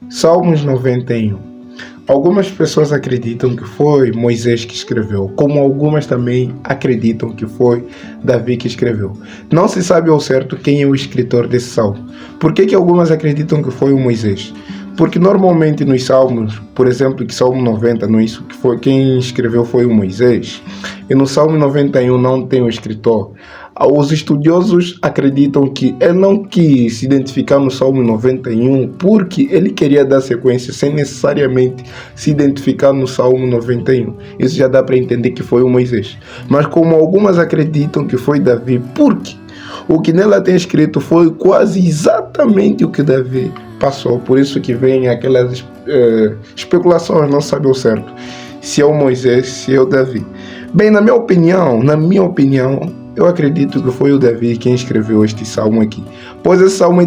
Salmos 91. Algumas pessoas acreditam que foi Moisés que escreveu, como algumas também acreditam que foi Davi que escreveu. Não se sabe ao certo quem é o escritor desse salmo. Por que algumas acreditam que foi o Moisés? Porque normalmente nos salmos, por exemplo, que Salmo 90, não é isso que foi quem escreveu foi o Moisés, e no Salmo 91 não tem o escritor. Os estudiosos acreditam que ele não quis se identificar no Salmo 91 porque ele queria dar sequência sem necessariamente se identificar no Salmo 91. Isso já dá para entender que foi o Moisés. Mas como algumas acreditam que foi Davi, porque o que nela tem escrito foi quase exatamente o que Davi passou. Por isso que vem aquelas especulações, não sabe ao certo se é o Moisés, se é o Davi. Bem, na minha opinião, eu acredito que foi o Davi quem escreveu este salmo aqui, pois esse salmo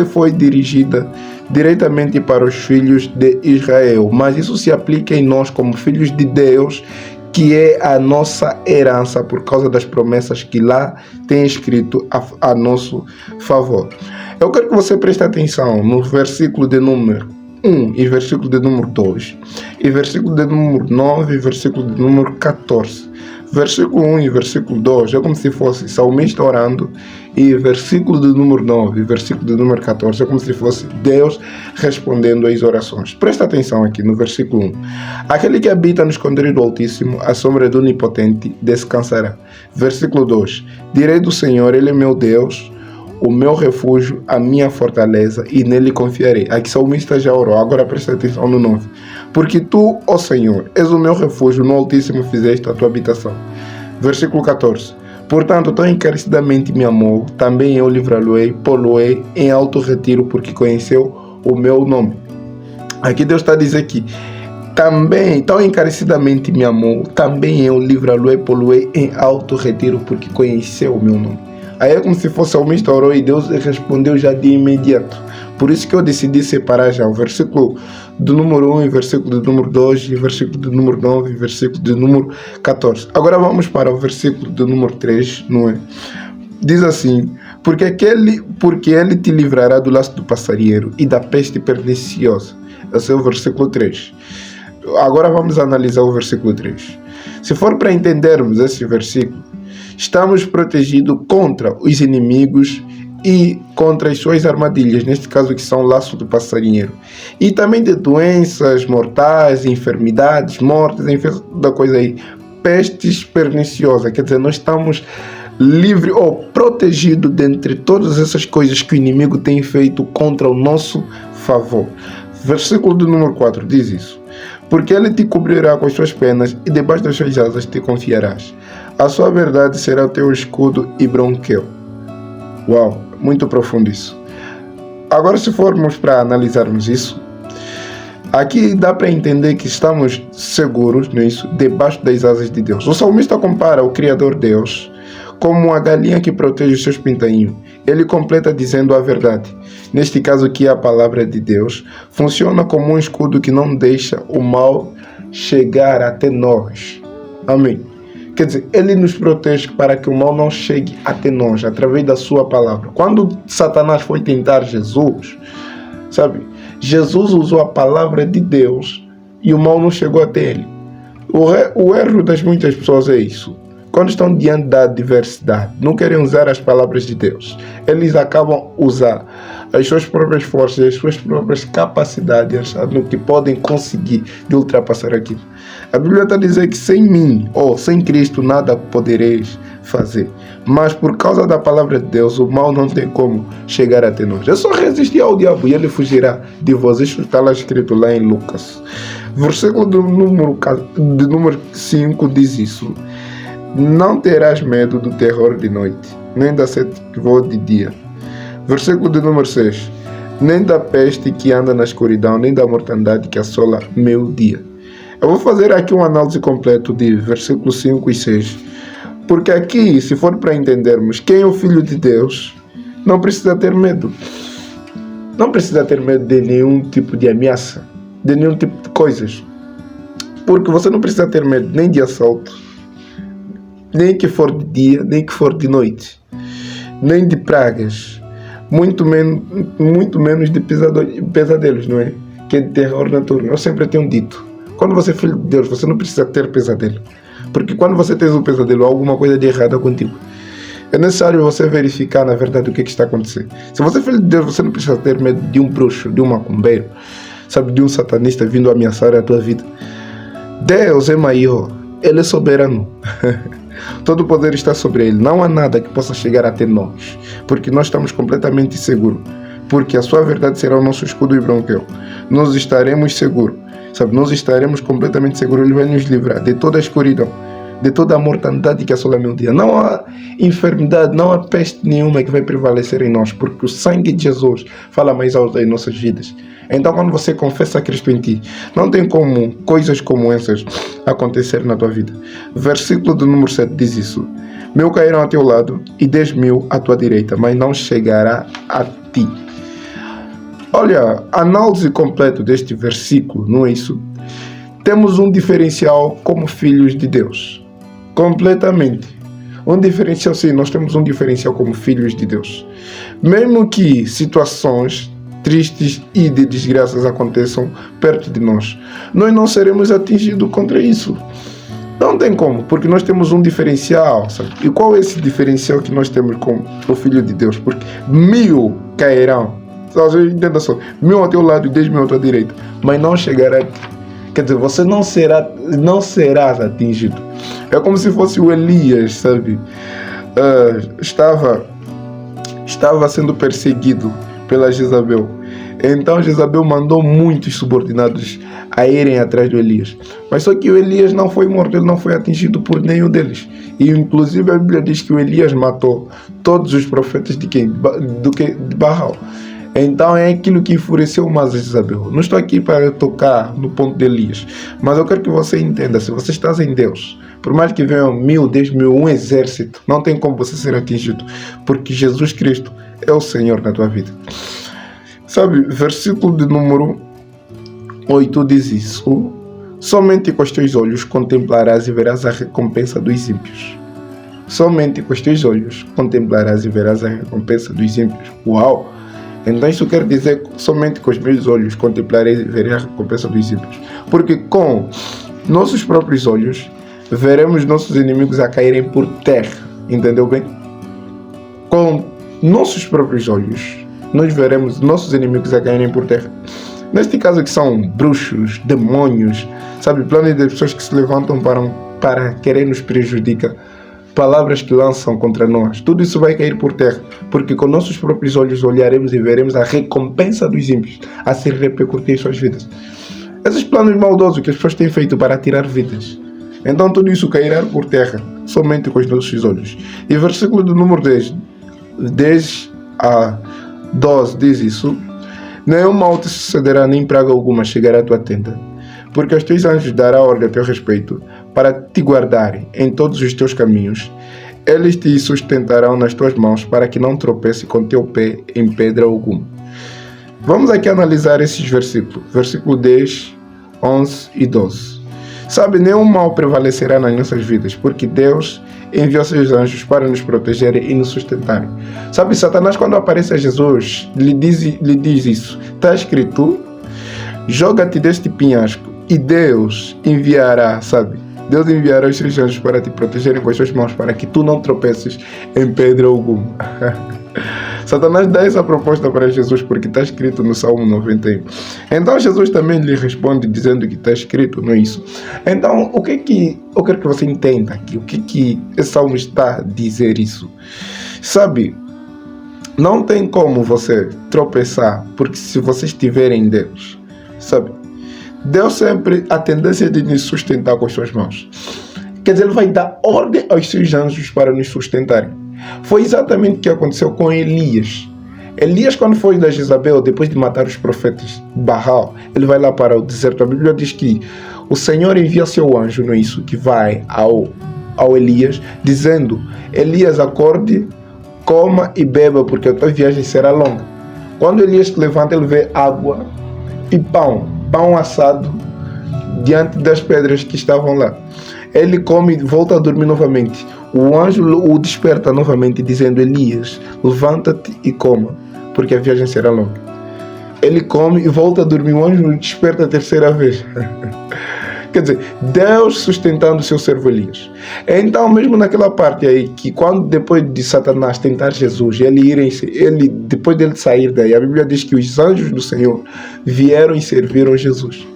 foi dirigido diretamente para os filhos de Israel, mas isso se aplica em nós como filhos de Deus, que é a nossa herança por causa das promessas que lá tem escrito a nosso favor. Eu quero que você preste atenção no versículo de número 1 e versículo de número 2, e versículo de número 9 e versículo de número 14. Versículo 1 e versículo 2 é como se fosse salmista orando, e versículo de número 9 e versículo de número 14 é como se fosse Deus respondendo às orações. Presta atenção aqui no versículo 1. Aquele que habita no esconderijo do Altíssimo, a sombra do Onipotente descansará. Versículo 2. Direi do Senhor, Ele é meu Deus, o meu refúgio, a minha fortaleza, e nele confiarei. Aqui o salmista já orou, agora presta atenção no 9. Porque tu, ó Senhor, és o meu refúgio, no Altíssimo fizeste a tua habitação. Versículo 14. Portanto, tão encarecidamente me amou, também eu livrá-lo-ei, pô-lo-ei em alto retiro, porque conheceu o meu nome. Aqui Deus está a dizer que também, tão encarecidamente me amou, também eu livrá-lo-ei, pô-lo-ei em alto retiro, porque conheceu o meu nome. Aí é como se fosse o salmista orou e Deus respondeu já de imediato. Por isso que eu decidi separar já o versículo do número 1 e versículo do número 2 e versículo do número 9 e versículo do número 14. Agora vamos para o versículo do número 3, não é? Diz assim: porque ele te livrará do laço do passarinheiro e da peste perniciosa. Esse é o versículo 3. Agora vamos analisar o versículo 3. Se for para entendermos esse versículo, estamos protegidos contra os inimigos e contra as suas armadilhas, neste caso que são o laço do passarinheiro, e também de doenças mortais, enfermidades, mortes, enfim, da coisa aí, pestes perniciosas. Quer dizer, nós estamos livres ou protegidos dentre todas essas coisas que o inimigo tem feito contra o nosso favor. Versículo do número 4 diz isso: porque ele te cobrirá com as suas penas e debaixo das suas asas te confiarás. A sua verdade será o teu escudo e bronqueio. Uau, muito profundo isso. Agora, se formos para analisarmos isso, aqui dá para entender que estamos seguros nisso, debaixo das asas de Deus. O salmista compara o Criador Deus como uma galinha que protege os seus pintainhos. Ele completa dizendo a verdade. Neste caso aqui, a palavra de Deus funciona como um escudo que não deixa o mal chegar até nós. Amém. Quer dizer, ele nos protege para que o mal não chegue até nós, através da sua palavra. Quando Satanás foi tentar Jesus, sabe, Jesus usou a palavra de Deus e o mal não chegou até ele. O erro das muitas pessoas é isso. Quando estão diante da adversidade, não querem usar as palavras de Deus. Eles acabam usando as suas próprias forças, as suas próprias capacidades, achando que podem conseguir de ultrapassar aquilo. A Bíblia está a dizer que sem mim, ou sem Cristo, nada podereis fazer. Mas por causa da palavra de Deus, o mal não tem como chegar até nós. É só resistir ao diabo e ele fugirá de vós. Isso está lá escrito lá em Lucas. Versículo do número 5 diz isso: não terás medo do terror de noite, nem da sete que voa de dia. Versículo de número 6. Nem da peste que anda na escuridão, nem da mortandade que assola meu dia. Eu vou fazer aqui uma análise completa de versículos 5 e 6. Porque aqui, se for para entendermos quem é o Filho de Deus, não precisa ter medo. Não precisa ter medo de nenhum tipo de ameaça, de nenhum tipo de coisas. Porque você não precisa ter medo nem de assalto, nem que for de dia, nem que for de noite, nem de pragas. muito menos de pesadelos, não é? Que é de terror noturno. Eu sempre tenho dito, quando você é filho de Deus, você não precisa ter pesadelo. Porque quando você tem um pesadelo, há alguma coisa de errada contigo. É necessário você verificar, na verdade, o que está acontecendo. Se você é filho de Deus, você não precisa ter medo de um bruxo, de um macumbeiro, sabe, de um satanista vindo ameaçar a tua vida. Deus é maior, Ele é soberano. Todo o poder está sobre Ele. Não há nada que possa chegar até nós, porque nós estamos completamente seguros. Porque a sua verdade será o nosso escudo e bronqueio. Nós estaremos seguros, sabe? Nós estaremos completamente seguros. Ele vai nos livrar de toda a escuridão, de toda a mortandade que assola o dia. Não há enfermidade, não há peste nenhuma que vai prevalecer em nós, porque o sangue de Jesus fala mais alto em nossas vidas. Então, quando você confessa Cristo em ti, não tem como coisas como essas acontecer na tua vida. Versículo do número 7 diz isso: 1000 cairão a teu lado e 10.000 à tua direita, mas não chegará a ti. Olha, análise completa deste versículo, não é isso? Temos um diferencial como filhos de Deus. Completamente. Um diferencial, sim, nós temos um diferencial como filhos de Deus. Mesmo que situações tristes e de desgraças aconteçam perto de nós, nós não seremos atingidos contra isso. Não tem como, porque nós temos um diferencial, sabe? E qual é esse diferencial que nós temos com o Filho de Deus? Porque 1000 cairão, entenda só, 1000 ao teu lado e 10.000 à tua direita, mas não chegará. Quer dizer, você não serás atingido. É como se fosse o Elias, sabe? Estava sendo perseguido pela Jezabel. Então Jezabel mandou muitos subordinados a irem atrás do Elias. Mas só que o Elias não foi morto, ele não foi atingido por nenhum deles. E inclusive a Bíblia diz que o Elias matou todos os profetas de quem? De Baal. Então é aquilo que enfureceu mais a Jezabel. Não estou aqui para tocar no ponto de Elias, mas eu quero que você entenda, se você está em Deus, por mais que venham 1000, 10.000, um exército, não tem como você ser atingido, porque Jesus Cristo é o Senhor na tua vida. Sabe, versículo de número 8 diz isso: somente com os teus olhos contemplarás e verás a recompensa dos ímpios. Somente com os teus olhos contemplarás e verás a recompensa dos ímpios. Uau! Então isso quer dizer que somente com os meus olhos contemplarei e verei a recompensa dos ímpios. Porque com nossos próprios olhos veremos nossos inimigos a caírem por terra. Entendeu bem? Com nossos próprios olhos nós veremos nossos inimigos a caírem por terra. Neste caso que são bruxos, demônios, sabe, planos de pessoas que se levantam para querer nos prejudicar, palavras que lançam contra nós, tudo isso vai cair por terra, porque com nossos próprios olhos olharemos e veremos a recompensa dos ímpios a se repercutir em suas vidas. Esses planos maldosos que as pessoas têm feito para tirar vidas, então tudo isso cairá por terra, somente com os nossos olhos. E versículo do número 10 a 12 diz isso: nenhum mal te sucederá, nem praga alguma chegará à tua tenda, porque aos teus anjos dará ordem a teu respeito, para te guardarem em todos os teus caminhos. Eles te sustentarão nas tuas mãos, para que não tropece com teu pé em pedra alguma. Vamos aqui analisar esses versículos. Versículo 10, 11 e 12. Sabe, nenhum mal prevalecerá nas nossas vidas, porque Deus enviou seus anjos para nos protegerem e nos sustentarem. Sabe, Satanás, quando aparece a Jesus, lhe diz isso. Está escrito: joga-te deste penhasco e Deus enviará, sabe? Deus enviará os seus anjos para te protegerem com as suas mãos, para que tu não tropeces em pedra alguma. Satanás dá essa proposta para Jesus porque está escrito no Salmo 91. Então Jesus também lhe responde dizendo que está escrito, não é isso? Então, o que eu quero que você entenda aqui? O que esse Salmo está a dizer isso? Sabe, não tem como você tropeçar, porque se você estiver em Deus, sabe, Deus sempre a tendência de nos sustentar com as suas mãos. Quer dizer, Ele vai dar ordem aos seus anjos para nos sustentarem. Foi exatamente o que aconteceu com Elias. Elias, quando foi da Jezabel, depois de matar os profetas de Baal, ele vai lá para o deserto. A Bíblia diz que o Senhor envia seu anjo, não é isso? Que vai ao Elias, dizendo: Elias, acorde, coma e beba, porque a tua viagem será longa. Quando Elias se levanta, ele vê água e pão assado diante das pedras que estavam lá. Ele come e volta a dormir novamente. O anjo o desperta novamente, dizendo: Elias, levanta-te e coma, porque a viagem será longa. Ele come e volta a dormir, o anjo desperta a terceira vez. Quer dizer, Deus sustentando o seu servo Elias. Então, mesmo naquela parte aí, que quando depois de Satanás tentar Jesus, depois dele sair daí, a Bíblia diz que os anjos do Senhor vieram e serviram Jesus.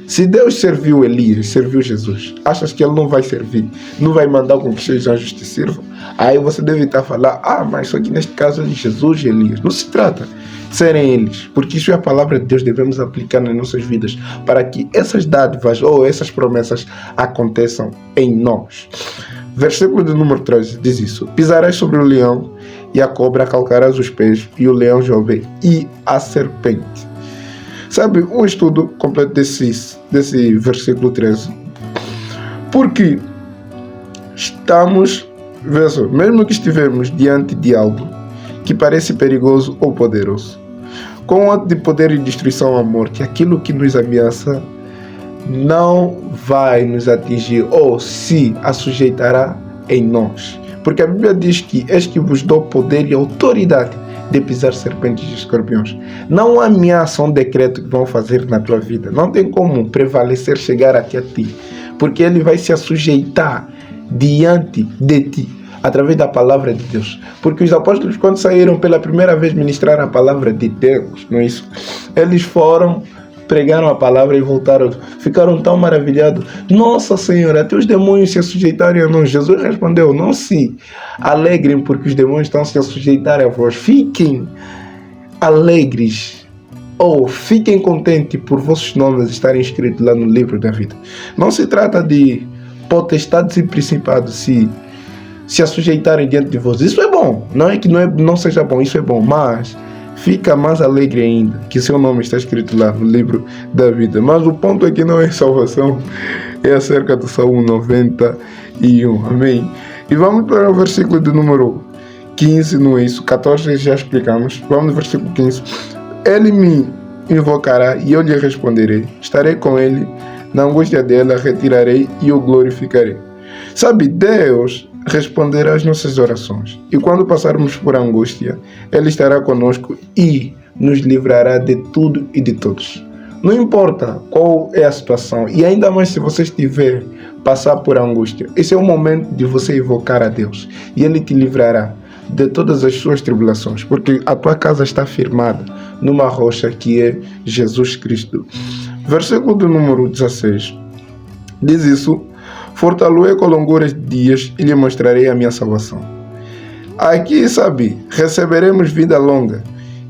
Se Deus serviu Elias, serviu Jesus, achas que ele não vai servir? Não vai mandar com que seus anjos te sirvam? Aí você deve estar a falar, mas só que neste caso é de Jesus e Elias. Não se trata de serem eles, porque isso é a palavra de Deus, devemos aplicar nas nossas vidas, para que essas dádivas ou essas promessas aconteçam em nós. Versículo de número 13 diz isso: pisarás sobre o leão e a cobra, calcarás os pés, e o leão jovem e a serpente. Sabe, um estudo completo desse versículo 13. Porque mesmo que estivermos diante de algo que parece perigoso ou poderoso, com o ato de poder e destruição à morte, aquilo que nos ameaça não vai nos atingir ou se assujeitará em nós. Porque a Bíblia diz que eis que vos dou poder e autoridade de pisar serpentes e escorpiões. Não ameaça um decreto que vão fazer na tua vida. Não tem como prevalecer, chegar até a ti. Porque ele vai se assujeitar diante de ti, através da palavra de Deus. Porque os apóstolos, quando saíram pela primeira vez ministrar a palavra de Deus, não é isso? Eles foram, pregaram a palavra e voltaram, ficaram tão maravilhados. Nossa Senhora, até os demônios se sujeitarem a nós. Jesus respondeu: não se alegrem porque os demônios estão se sujeitar a vós. Fiquem alegres ou fiquem contentes por vossos nomes estarem escritos lá no livro da vida. Não se trata de potestades e principados se assujeitarem diante de vós. Isso é bom. Não é que não seja bom, isso é bom, mas fica mais alegre ainda que seu nome está escrito lá no livro da vida. Mas o ponto aqui não é salvação, é acerca do Salmo 91. Amém? E vamos para o versículo de número 15, não é isso? 14 já explicamos. Vamos no versículo 15. Ele me invocará e eu lhe responderei. Estarei com ele na angústia dela, retirarei e o glorificarei. Sabe, Deus responderá às nossas orações. E quando passarmos por angústia, Ele estará conosco e nos livrará de tudo e de todos. Não importa qual é a situação, e ainda mais se você estiver passar por angústia, esse é o momento de você invocar a Deus e Ele te livrará de todas as suas tribulações, porque a tua casa está firmada numa rocha que é Jesus Cristo. Versículo do número 16 diz isso: fortalecerei com longuras de dias e lhe mostrarei a minha salvação. Aqui, sabe, receberemos vida longa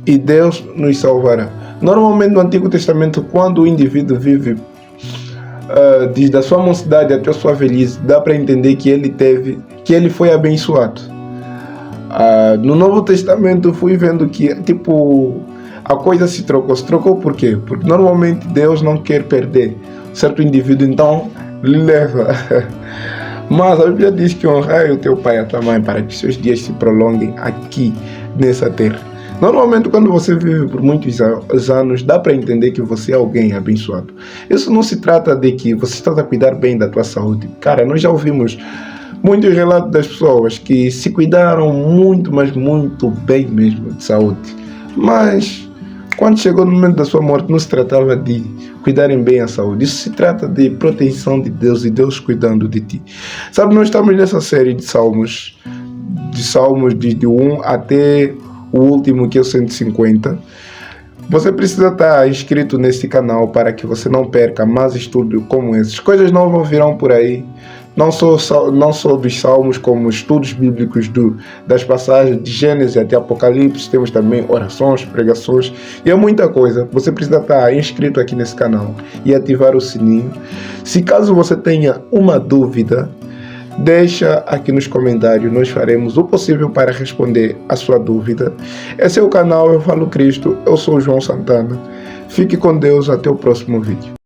e Deus nos salvará. Normalmente no Antigo Testamento, quando o indivíduo vive desde a sua mocidade até a sua velhice, dá para entender que ele foi abençoado. No Novo Testamento fui vendo que a coisa se trocou. Se trocou por quê? Porque normalmente Deus não quer perder certo indivíduo, então lhe leva. Mas a Bíblia diz que honrai o teu pai e a tua mãe para que seus dias se prolonguem aqui nessa terra. Normalmente quando você vive por muitos anos, dá para entender que você é alguém abençoado. Isso não se trata de que você está a cuidar bem da tua saúde. Cara, nós já ouvimos muitos relatos das pessoas que se cuidaram muito, mas muito bem mesmo de saúde. Mas quando chegou no momento da sua morte, não se tratava de cuidarem bem a saúde. Isso se trata de proteção de Deus e Deus cuidando de ti. Sabe, nós estamos nessa série de salmos de 1 até o último, que é o 150. Você precisa estar inscrito nesse canal para que você não perca mais estudos como esses. Coisas novas virão por aí. Não só dos salmos, como estudos bíblicos das passagens de Gênesis até Apocalipse. Temos também orações, pregações e é muita coisa. Você precisa estar inscrito aqui nesse canal e ativar o sininho. Se caso você tenha uma dúvida, deixa aqui nos comentários. Nós faremos o possível para responder a sua dúvida. Esse é o canal Eu Falo Cristo. Eu sou o João Santana. Fique com Deus. Até o próximo vídeo.